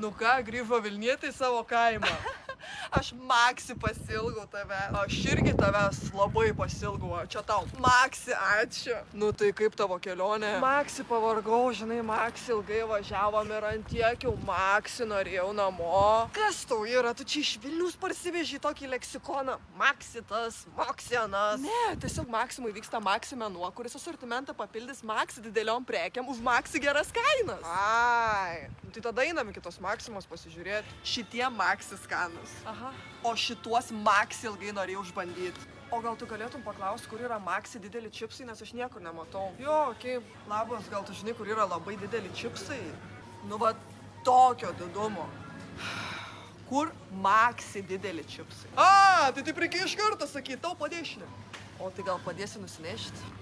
Nu ką, grįžo Vilnietai į savo kaimą. Aš Maksi pasilgau tave. Aš irgi tavęs labai pasilgau. Čia tau. Maksi, ačiū. Nu tai kaip tavo kelionė? Maksi pavargau, žinai, Maksi ilgai važiavom ir ant tiek jau Maksi norėjau namo. Kas tau yra? Tu čia iš Vilniaus parsiveži tokį leksikoną. Maksi tas, Maksi anas. Ne, tiesiog Maksimui vyksta Maksi mėnuo, kuris asortimentą papildys Maksi dideliom prekiam už Maksi geras kainas. Ai, nu tai tada einam iki tos Maksimos pasižiūrėti. Šitie Maksi skanus. Aha. O šituos Maksi ilgai norėjau išbandyti. O gal tu galėtum paklausti, kur yra Maksi dideli čipsai, nes aš niekur nematau. Jo, okei. Labas, gal tu žinai, kur yra labai dideli čipsai? Nu va, tokio didumo. Kur Maksi dideli čipsai? A, tai taip reikia iš karto sakyti, tau padėšinė. O tai gal padėsi nusinešti?